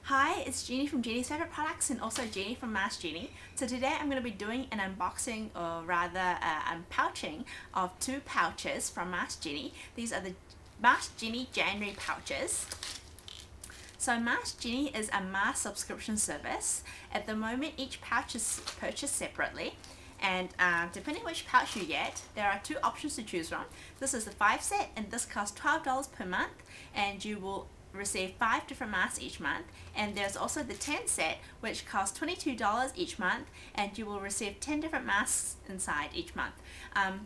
Hi, it's Genie from Genie's Favorite Products and also Genie from MaskGenie. So today I'm going to be doing an unboxing, or rather unpouching, of two pouches from MaskGenie. These are the MaskGenie January pouches. So MaskGenie is a mask subscription service. At the moment, each pouch is purchased separately. And depending which pouch you get, there are two options to choose from. This is the 5 set and this costs $12 per month, and you will receive 5 different masks each month. And there's also the 10 set, which costs $22 each month, and you will receive 10 different masks inside each month.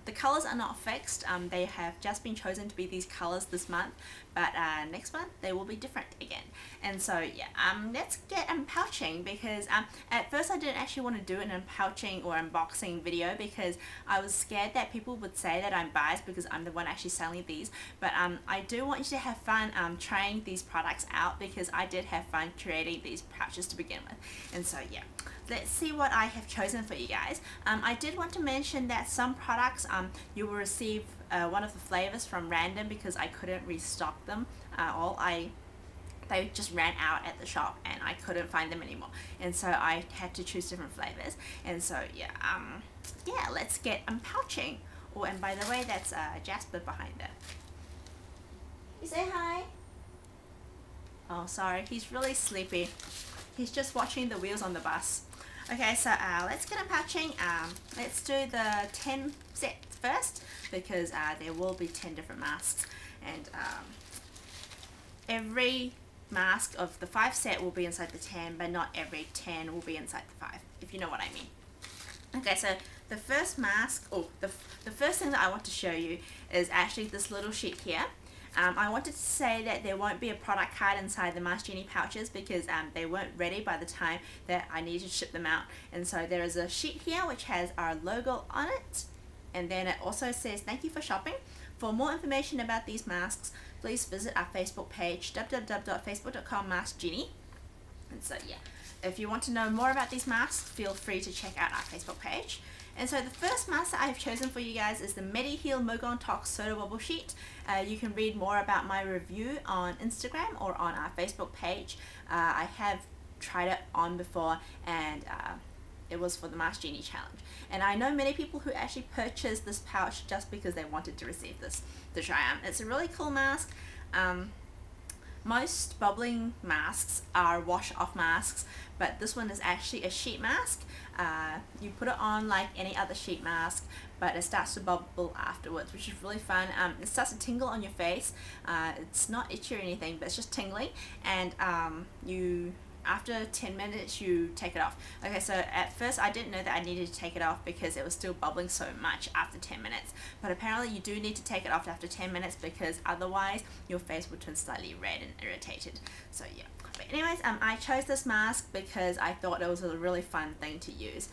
The colors are not fixed. They have just been chosen to be these colors this month, but next month they will be different again. And so yeah, let's get unpouching, because at first I didn't actually want to do an unpouching or unboxing video because I was scared that people would say that I'm biased because I'm the one actually selling these. But I do want you to have fun trying these products out, because I did have fun creating these pouches to begin with. And so yeah, let's see what I have chosen for you guys. I did want to mention that some products you will receive one of the flavors from random, because I couldn't restock them all. They just ran out at the shop and I couldn't find them anymore, and so I had to choose different flavors. And so yeah, yeah, let's get unpouching. Oh, and by the way, that's Jasper behind there. You say hi. Oh, sorry, he's really sleepy. He's just watching the wheels on the bus. Okay, so let's get unpouching. Let's do the 10 set first, because there will be 10 different masks, and every mask of the 5 set will be inside the 10, but not every 10 will be inside the 5, if you know what I mean. Okay, so the first mask, the first thing that I want to show you is actually this little sheet here. I wanted to say that there won't be a product card inside the MaskGenie pouches, because they weren't ready by the time that I needed to ship them out. And so there is a sheet here which has our logo on it, and then it also says thank you for shopping. For more information about these masks, please visit our Facebook page, www.facebook.com/MaskGenie. And so yeah, if you want to know more about these masks, feel free to check out our Facebook page. And so the first mask that I've chosen for you guys is the MediHeal Mogongtox Soda Bubble Sheet. You can read more about my review on Instagram or on our Facebook page. I have tried it on before, and it was for the MaskGenie challenge. And I know many people who actually purchased this pouch just because they wanted to receive this to try on. It's a really cool mask. Most bubbling masks are wash-off masks, but this one is actually a sheet mask. You put it on like any other sheet mask, but it starts to bubble afterwards, which is really fun. It starts to tingle on your face. It's not itchy or anything, but it's just tingling, and after 10 minutes you take it off. Okay, so at first I didn't know that I needed to take it off because it was still bubbling so much after 10 minutes. But apparently you do need to take it off after 10 minutes, because otherwise your face will turn slightly red and irritated. So yeah. But anyways, I chose this mask because I thought it was a really fun thing to use.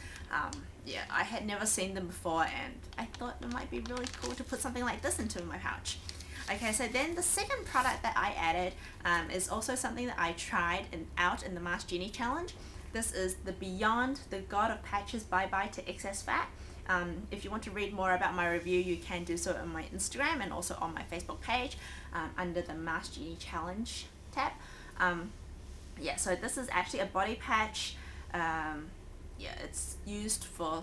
Yeah, I had never seen them before, and I thought it might be really cool to put something like this into my pouch. Okay, so then the second product that I added is also something that I tried out in the MaskGenie challenge. This is the Beyond the God of Patches Bye Bye to Excess Fat. If you want to read more about my review, you can do so on my Instagram and also on my Facebook page under the MaskGenie challenge tab. Yeah, so this is actually a body patch. Yeah, it's used for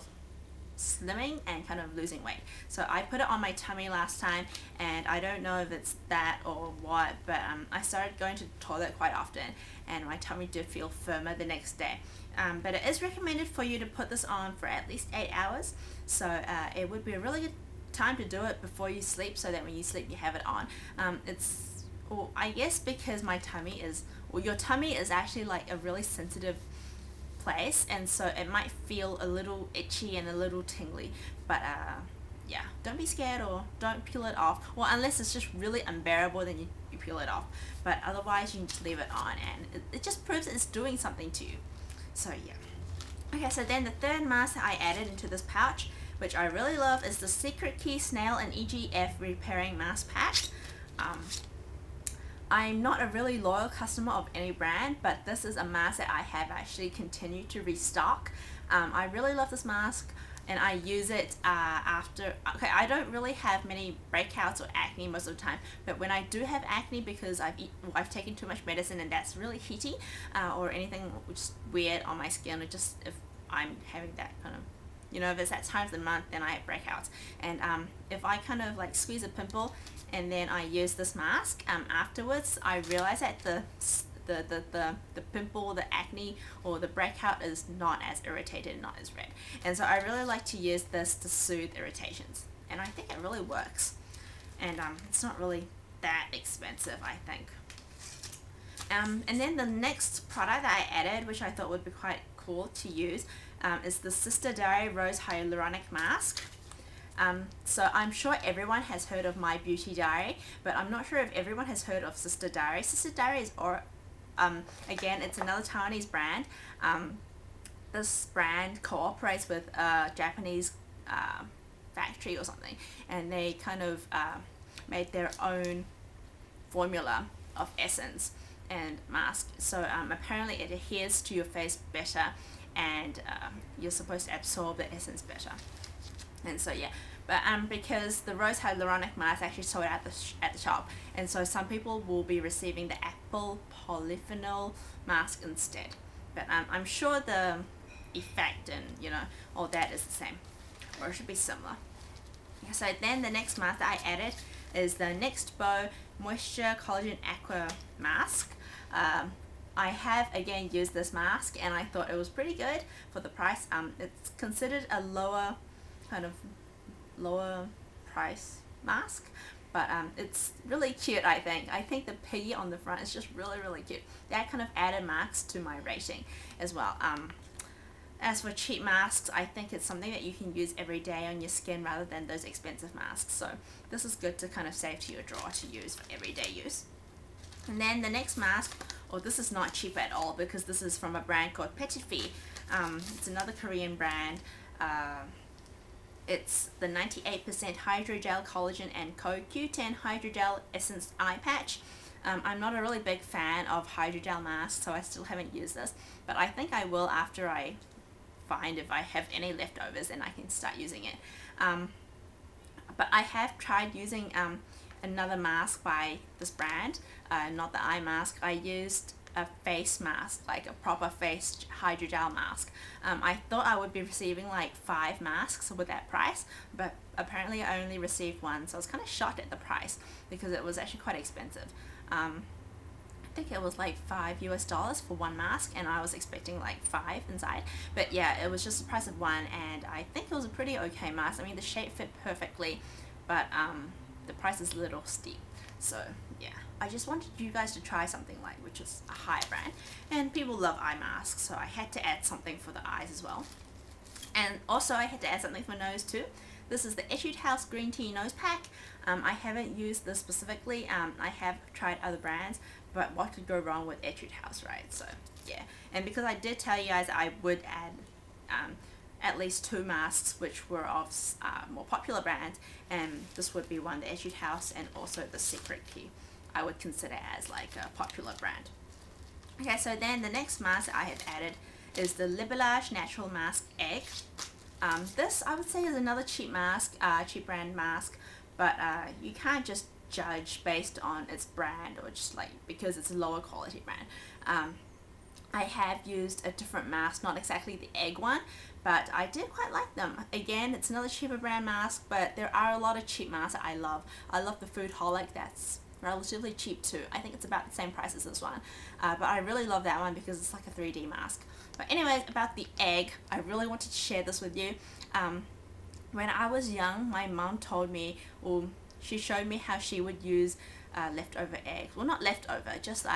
slimming and kind of losing weight. So I put it on my tummy last time, and I don't know if it's that or what, but I started going to the toilet quite often, and my tummy did feel firmer the next day. But it is recommended for you to put this on for at least 8 hours, so it would be a really good time to do it before you sleep, so that when you sleep you have it on. I guess because my tummy is, your tummy is actually like a really sensitive place, and so it might feel a little itchy and a little tingly, but yeah, don't be scared or don't peel it off. Well, unless it's just really unbearable, then you peel it off, but otherwise you can just leave it on, and it just proves that it's doing something to you. So yeah. Okay, so then the third mask that I added into this pouch, which I really love, is the Secret Key Snail and EGF Repairing Mask Pack. I'm not a really loyal customer of any brand, but this is a mask that I have actually continued to restock. I really love this mask, and I use it after, okay, I don't really have many breakouts or acne most of the time, but when I do have acne because I've taken too much medicine and that's really heaty, or anything which is weird on my skin, or just if I'm having that kind of, you know, if it's that time of the month, then I have breakouts. And if I kind of like squeeze a pimple and then I use this mask afterwards, I realize that the pimple, the acne, or the breakout is not as irritated, not as red. And so I really like to use this to soothe irritations, and I think it really works. And it's not really that expensive, I think. And then the next product that I added, which I thought would be quite cool to use, is the Sister Diary Rose Hyaluronic Mask. So I'm sure everyone has heard of My Beauty Diary, but I'm not sure if everyone has heard of Sister Diary. Sister Diary is, again, it's another Taiwanese brand. This brand cooperates with a Japanese factory or something, and they kind of made their own formula of essence and mask. So apparently it adheres to your face better, and you're supposed to absorb the essence better. And so yeah, but because the Rose Hyaluronic Mask actually sold out at the shop, and so some people will be receiving the Apple Polyphenol mask instead. But I'm sure the effect and, you know, all that is the same, or it should be similar. So then the next mask that I added is the NextBeau Moisture Collagen Aqua Mask. I have again used this mask and I thought it was pretty good for the price. It's considered a lower price mask, but it's really cute. I think the Piggy on the front is just really cute. That kind of added marks to my rating as well. As for cheap masks, I think it's something that you can use every day on your skin rather than those expensive masks. So this is good to kind of save to your drawer to use for everyday use. And then the next mask, this is not cheap at all because this is from a brand called Petitfée. It's another Korean brand. It's the 98% Hydrogel Collagen and CoQ10 Hydrogel Essence Eye Patch. I'm not a really big fan of hydrogel masks, so I still haven't used this, but I think I will after I find if I have any leftovers and I can start using it. But I have tried using another mask by this brand, not the eye mask. I used a face mask, like a proper face hydrogel mask. I thought I would be receiving like 5 masks with that price, but apparently I only received 1, so I was kind of shocked at the price because it was actually quite expensive. I think it was like $5 US for 1 mask, and I was expecting like 5 inside, but yeah, it was just the price of 1, and I think it was a pretty okay mask. I mean, the shape fit perfectly, but the price is a little steep. So yeah, I just wanted you guys to try something which is a high brand, and people love eye masks, so I had to add something for the eyes as well. And also I had to add something for nose too. This is the Etude House Green Tea Nose Pack. I haven't used this specifically. I have tried other brands, but what could go wrong with Etude House, right? So yeah, and because I did tell you guys I would add at least 2 masks which were of more popular brands, and this would be one, the Etude House, and also the Secret Key I would consider as like a popular brand. Okay, so then the next mask I have added is the Lebelage Natural Mask Egg. This I would say is another cheap mask, cheap brand mask, but you can't just judge based on its brand or just like because it's a lower quality brand. I have used a different mask, not exactly the egg one, but I did quite like them. Again, it's another cheaper brand mask, but there are a lot of cheap masks that I love. I love the Foodholic, that's relatively cheap too. I think it's about the same price as this one, but I really love that one because it's like a 3D mask. But anyways, about the egg, I really wanted to share this with you. When I was young, my mom told me, or she showed me how she would use leftover eggs. Well, not leftover, just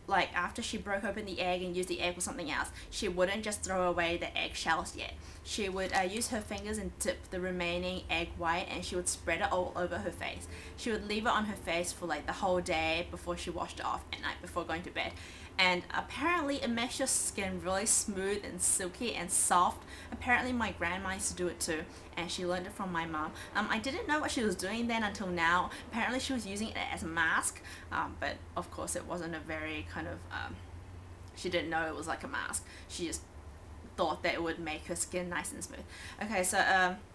like after she broke open the egg and used the egg for something else, she wouldn't just throw away the egg shells yet. She would use her fingers and dip the remaining egg white, and she would spread it all over her face. She would leave it on her face for like the whole day before she washed it off at night before going to bed. And apparently it makes your skin really smooth and silky and soft. Apparently my grandma used to do it too, and she learned it from my mom. I didn't know what she was doing then until now. Apparently she was using it as a mask, but of course it wasn't a very kind of, she didn't know it was like a mask. She just thought that it would make her skin nice and smooth. Okay, so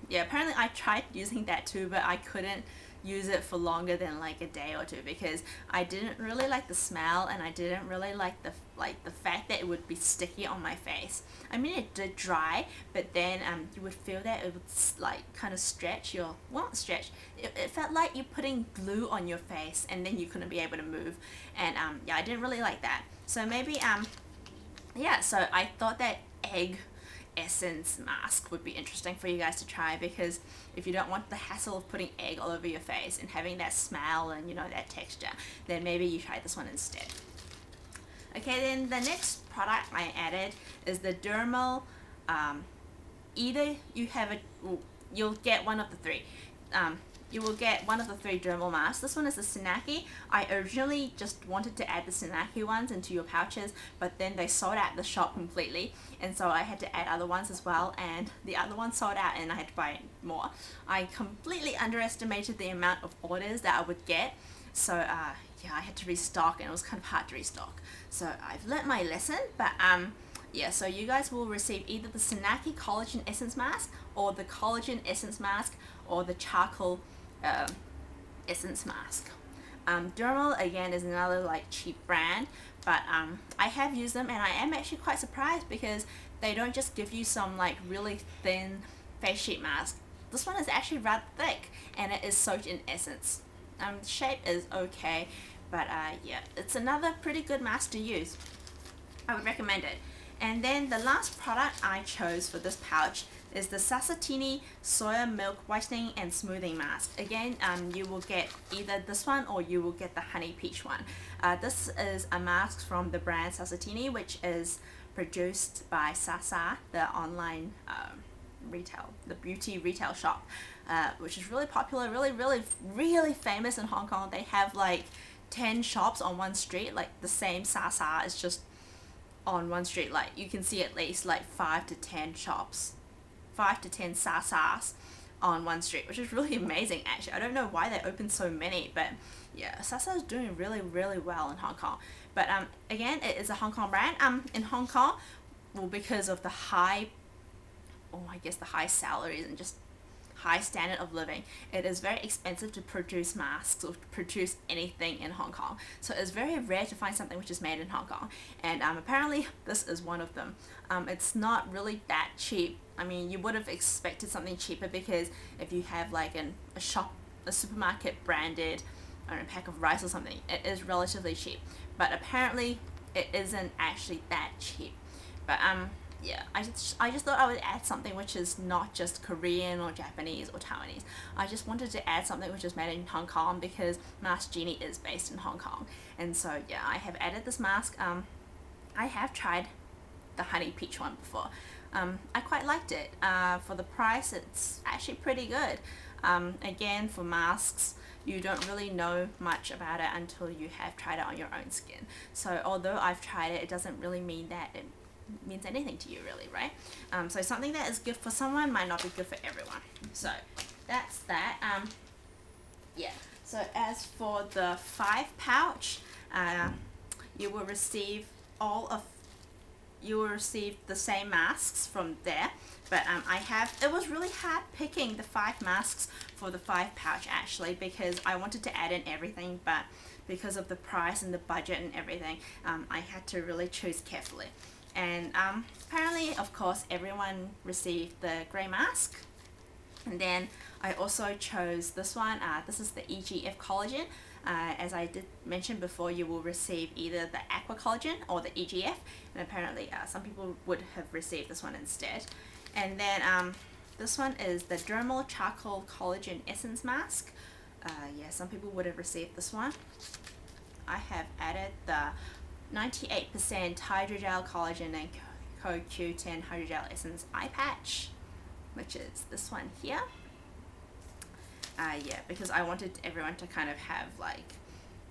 yeah, apparently I tried using that too, but I couldn't use it for longer than like a day or two because I didn't really like the smell, and I didn't really like the fact that it would be sticky on my face. I mean, it did dry, but then you would feel that it would like kind of stretch your, well, not stretch, it felt like you're putting glue on your face and then you couldn't be able to move. And yeah, I didn't really like that. So maybe yeah, so I thought that egg essence mask would be interesting for you guys to try, because if you don't want the hassle of putting egg all over your face and having that smell and, you know, that texture, then maybe you try this one instead. Okay, then the next product I added is the Dermal. Either you have a, you'll get one of the three. You will get one of the three dermal masks. This one is the Syn-ake. I originally just wanted to add the Syn-ake ones into your pouches, but then they sold out the shop completely, and so I had to add other ones as well, and the other ones sold out and I had to buy more. I completely underestimated the amount of orders that I would get, so yeah, I had to restock, and it was kind of hard to restock. So I've learnt my lesson, but yeah, so you guys will receive either the Syn-ake Collagen Essence Mask, or the Collagen Essence Mask, or the Charcoal Essence Mask. Dermal, again, is another like cheap brand, but I have used them, and I am actually quite surprised because they don't just give you some like really thin face sheet mask. This one is actually rather thick, and it is soaked in essence. The shape is okay, but yeah, it's another pretty good mask to use. I would recommend it. And then the last product I chose for this pouch is the Sasatini Soya Milk Whitening and Smoothing Mask. Again, you will get either this one or you will get the Honey Peach one. This is a mask from the brand Sasatini, which is produced by Sasa, the online the beauty retail shop, which is really popular, really famous in Hong Kong. They have like 10 shops on one street, like the same Sasa is just on one street. Like you can see at least like 5 to 10 shops, 5 to 10 Sasas on one street, which is really amazing actually. I don't know why they opened so many, but yeah, Sasa is doing really well in Hong Kong. But again, it is a Hong Kong brand. In Hong Kong, well, because of the high, I guess the high salaries and just high standard of living, it is very expensive to produce masks or produce anything in Hong Kong. So it's very rare to find something which is made in Hong Kong, and apparently this is one of them. It's not really that cheap. I mean, you would have expected something cheaper, because if you have like a supermarket branded, I don't know, pack of rice or something, it is relatively cheap, but apparently it isn't actually that cheap. But yeah, I just thought I would add something which is not just Korean or Japanese or Taiwanese. I just wanted to add something which is made in Hong Kong, because MaskGenie is based in Hong Kong. And so yeah, I have added this mask. I have tried the Honey Peach one before. I quite liked it. For the price, it's actually pretty good. Again, for masks, you don't really know much about it until you have tried it on your own skin. So although I've tried it, it doesn't really mean that it means anything to you, really, right? So something that is good for someone might not be good for everyone. So that's that. Yeah, so as for the 5 pouch, you will receive the same masks from there, but it was really hard picking the 5 masks for the 5 pouch actually, because I wanted to add in everything, but because of the price and the budget and everything, I had to really choose carefully. And apparently, of course, everyone received the grey mask. And then I also chose this one. This is the EGF Collagen. As I did mention before, you will receive either the Aqua Collagen or the EGF. And apparently some people would have received this one instead. And then this one is the Dermal Charcoal Collagen Essence Mask. Yeah, some people would have received this one. I have added the 98% Hydrogel Collagen and CoQ10 Hydrogel Essence Eye Patch, which is this one here. Yeah, because I wanted everyone to kind of have like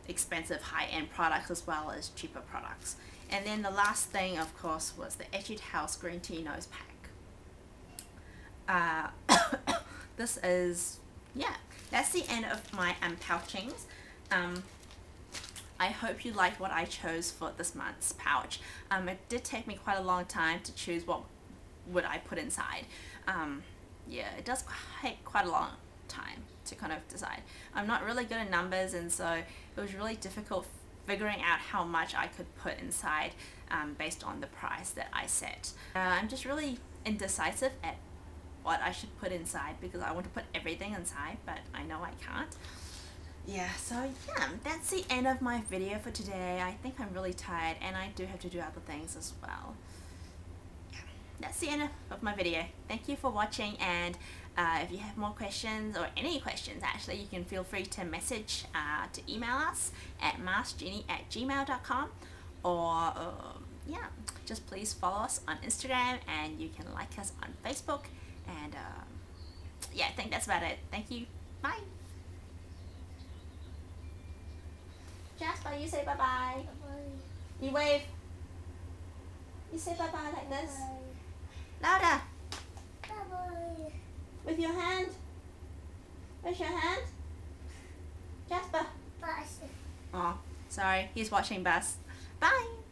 expensive high-end products as well as cheaper products. And then the last thing, of course, was the Etude House Green Tea Nose Pack. This is, yeah, that's the end of my pouchings. I hope you liked what I chose for this month's pouch. It did take me quite a long time to choose what would I put inside. Yeah, it does take quite a long time to kind of decide. I'm not really good at numbers, and so it was really difficult figuring out how much I could put inside based on the price that I set. I'm just really indecisive at what I should put inside because I want to put everything inside, but I know I can't. Yeah, so yeah, that's the end of my video for today. I think I'm really tired and I do have to do other things as well. Yeah, that's the end of my video. Thank you for watching, and if you have more questions, or any questions actually, you can feel free to message, to email us at maskgenie@gmail.com, or yeah, just please follow us on Instagram, and you can like us on Facebook, and yeah, I think that's about it. Thank you. Bye. Jasper, you say bye-bye. Bye-bye. You wave. You say bye-bye like this. Bye. Louder. Bye-bye. With your hand. Where's your hand? Jasper. Bye. Oh, sorry. He's watching Bus. Bye.